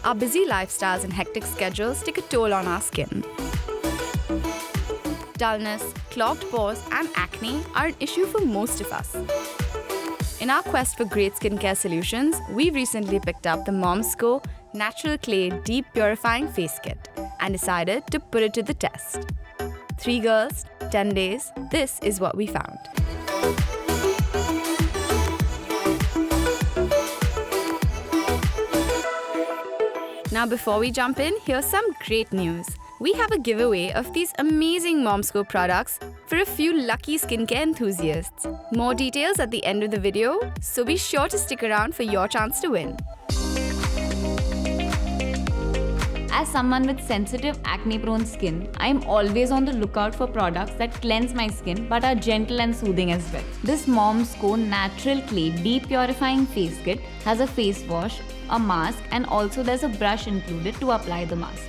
Our busy lifestyles and hectic schedules take a toll on our skin. Dullness, clogged pores, and acne are an issue for most of us. In our quest for great skincare solutions, we recently picked up the Momsco Natural Clay Deep Purifying Face Kit and decided to put it to the test. 3 girls, 10 days, this is what we found. Now before we jump in, here's some great news. We have a giveaway of these amazing Momsco products for a few lucky skincare enthusiasts. More details at the end of the video, so be sure to stick around for your chance to win. As someone with sensitive acne-prone skin, I am always on the lookout for products that cleanse my skin but are gentle and soothing as well. This Momsco Natural Clay Deep Purifying Face Kit has a face wash, a mask, and also there's a brush included to apply the mask.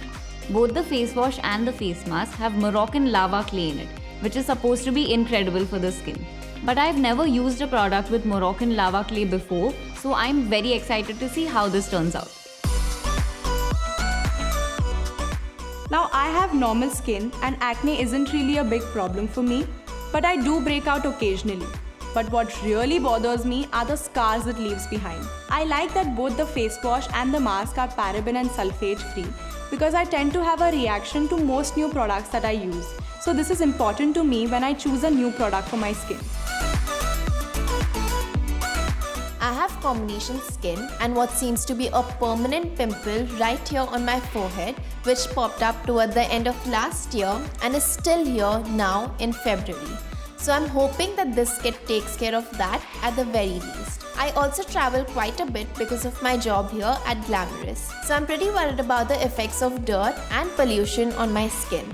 Both the face wash and the face mask have Moroccan lava clay in it, which is supposed to be incredible for the skin. But I've never used a product with Moroccan lava clay before, so I'm very excited to see how this turns out. Now I have normal skin and acne isn't really a big problem for me, but I do break out occasionally. But what really bothers me are the scars it leaves behind. I like that both the face wash and the mask are paraben and sulfate free because I tend to have a reaction to most new products that I use. So this is important to me when I choose a new product for my skin. I have combination skin and what seems to be a permanent pimple right here on my forehead, which popped up toward the end of last year and is still here now in February. So I'm hoping that this kit takes care of that at the very least. I also travel quite a bit because of my job here at Glamorous. So I'm pretty worried about the effects of dirt and pollution on my skin.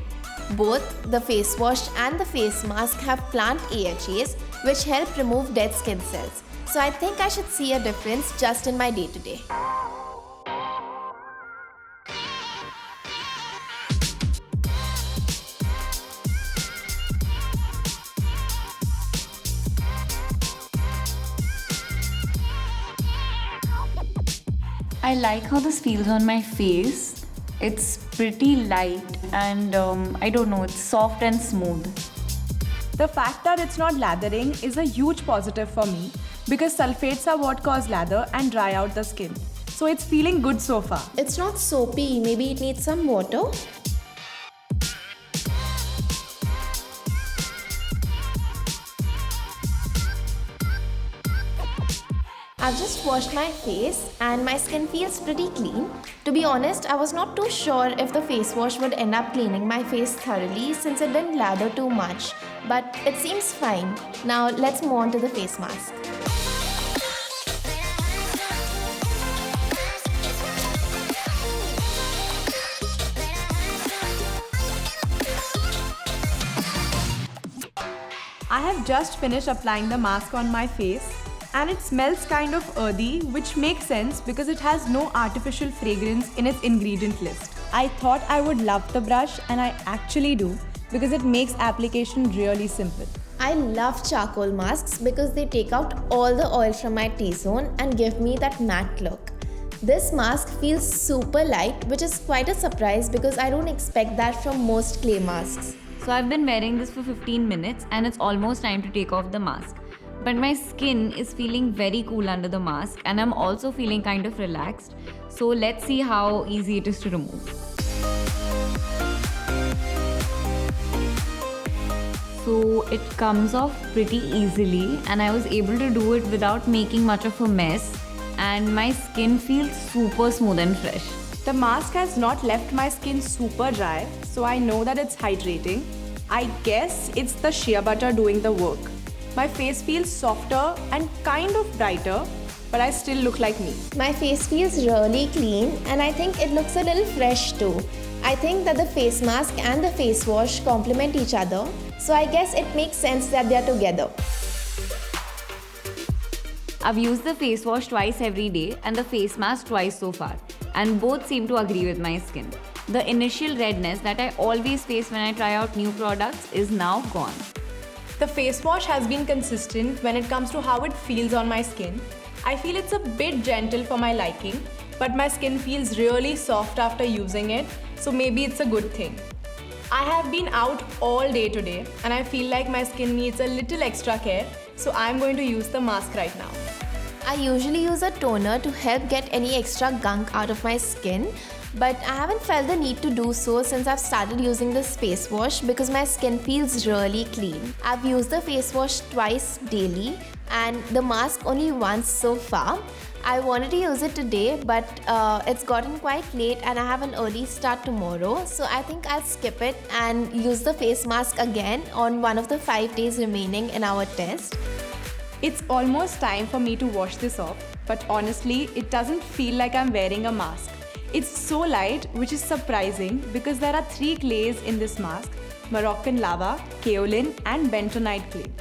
Both the face wash and the face mask have plant AHAs which help remove dead skin cells. So I think I should see a difference just in my day-to-day. I like how this feels on my face. It's pretty light and I don't know, it's soft and smooth. The fact that it's not lathering is a huge positive for me because sulfates are what cause lather and dry out the skin. So it's feeling good so far. It's not soapy, maybe it needs some water. I've just washed my face and my skin feels pretty clean. To be honest, I was not too sure if the face wash would end up cleaning my face thoroughly since it didn't lather too much, but it seems fine. Now let's move on to the face mask. I have just finished applying the mask on my face and it smells kind of earthy, which makes sense because it has no artificial fragrance in its ingredient list. I thought I would love the brush and I actually do because it makes application really simple. I love charcoal masks because they take out all the oil from my T-zone and give me that matte look. This mask feels super light, which is quite a surprise because I don't expect that from most clay masks. So I've been wearing this for 15 minutes and it's almost time to take off the mask. But my skin is feeling very cool under the mask and I'm also feeling kind of relaxed. So let's see how easy it is to remove. So it comes off pretty easily and I was able to do it without making much of a mess and my skin feels super smooth and fresh. The mask has not left my skin super dry, so I know that it's hydrating. I guess it's the shea butter doing the work. My face feels softer and kind of brighter, but I still look like me. My face feels really clean and I think it looks a little fresh too. I think that the face mask and the face wash complement each other, so I guess it makes sense that they are together. I've used the face wash twice every day and the face mask twice so far, and both seem to agree with my skin. The initial redness that I always face when I try out new products is now gone. The face wash has been consistent when it comes to how it feels on my skin. I feel it's a bit gentle for my liking, but my skin feels really soft after using it, so maybe it's a good thing. I have been out all day today and I feel like my skin needs a little extra care, so I'm going to use the mask right now. I usually use a toner to help get any extra gunk out of my skin, but I haven't felt the need to do so since I've started using this face wash because my skin feels really clean. I've used the face wash twice daily and the mask only once so far. I wanted to use it today, but it's gotten quite late and I have an early start tomorrow, so I think I'll skip it and use the face mask again on one of the 5 days remaining in our test. It's almost time for me to wash this off, but honestly, it doesn't feel like I'm wearing a mask. It's so light, which is surprising because there are 3 clays in this mask: Moroccan lava, kaolin and bentonite clay.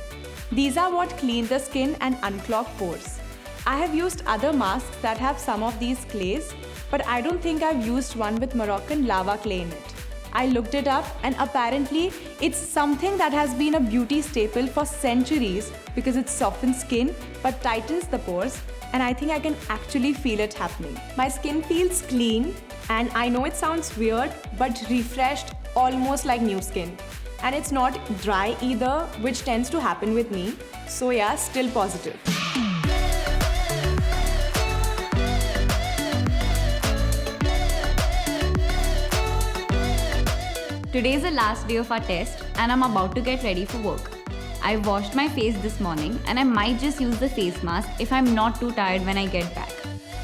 These are what clean the skin and unclog pores. I have used other masks that have some of these clays, but I don't think I've used one with Moroccan lava clay in it. I looked it up and apparently it's something that has been a beauty staple for centuries because it softens skin but tightens the pores, and I think I can actually feel it happening. My skin feels clean and I know it sounds weird but refreshed, almost like new skin. And it's not dry either, which tends to happen with me. So yeah, still positive. Today is the last day of our test and I'm about to get ready for work. I washed my face this morning and I might just use the face mask if I'm not too tired when I get back.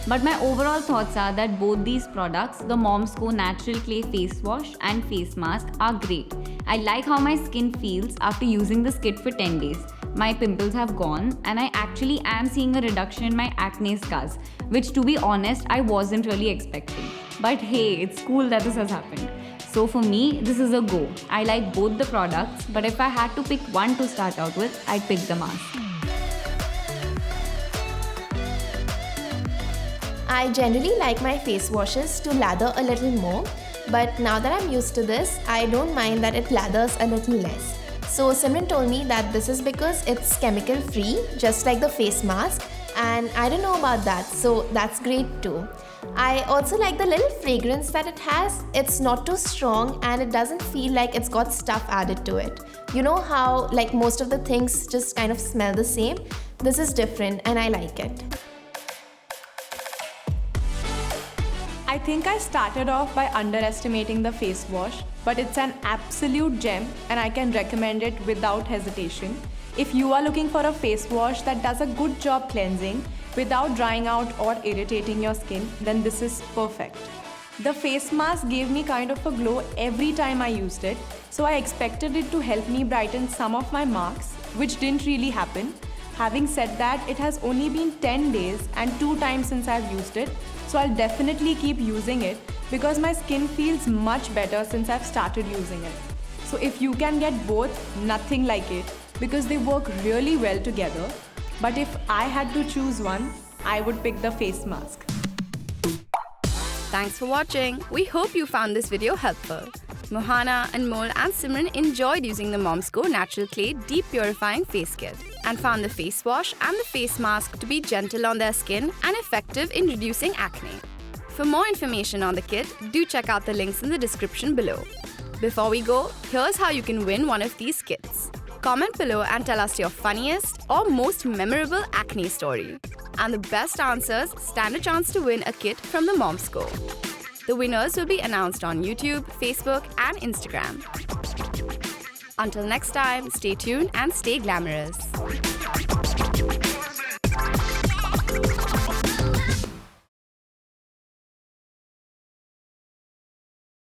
But my overall thoughts are that both these products, the Mom's Co Natural Clay Face Wash and Face Mask, are great. I like how my skin feels after using this kit for 10 days. My pimples have gone and I actually am seeing a reduction in my acne scars, which to be honest, I wasn't really expecting. But hey, it's cool that this has happened. So for me, this is a go. I like both the products, but if I had to pick one to start out with, I'd pick the mask. I generally like my face washes to lather a little more, but now that I'm used to this, I don't mind that it lathers a little less. So Simran told me that this is because it's chemical free, just like the face mask, and I didn't know about that, so that's great too. I also like the little fragrance that it has. It's not too strong and it doesn't feel like it's got stuff added to it. You know how like most of the things just kind of smell the same? This is different and I like it. I think I started off by underestimating the face wash, but it's an absolute gem and I can recommend it without hesitation. If you are looking for a face wash that does a good job cleansing without drying out or irritating your skin, then this is perfect. The face mask gave me kind of a glow every time I used it, so I expected it to help me brighten some of my marks, which didn't really happen. Having said that, it has only been 10 days and 2 times since I've used it, so I'll definitely keep using it because my skin feels much better since I've started using it. So if you can get both, nothing like it because they work really well together. But if I had to choose one, I would pick the face mask. Thanks for watching. We hope you found this video helpful. Mohana, Anmol and Simran enjoyed using the Mom's Co Natural Clay Deep Purifying Face Kit and found the face wash and the face mask to be gentle on their skin and effective in reducing acne. For more information on the kit, do check out the links in the description below. Before we go, here's how you can win one of these kits. Comment below and tell us your funniest or most memorable acne story. And the best answers stand a chance to win a kit from the Mom's Co. The winners will be announced on YouTube, Facebook, and Instagram. Until next time, stay tuned and stay glamorous.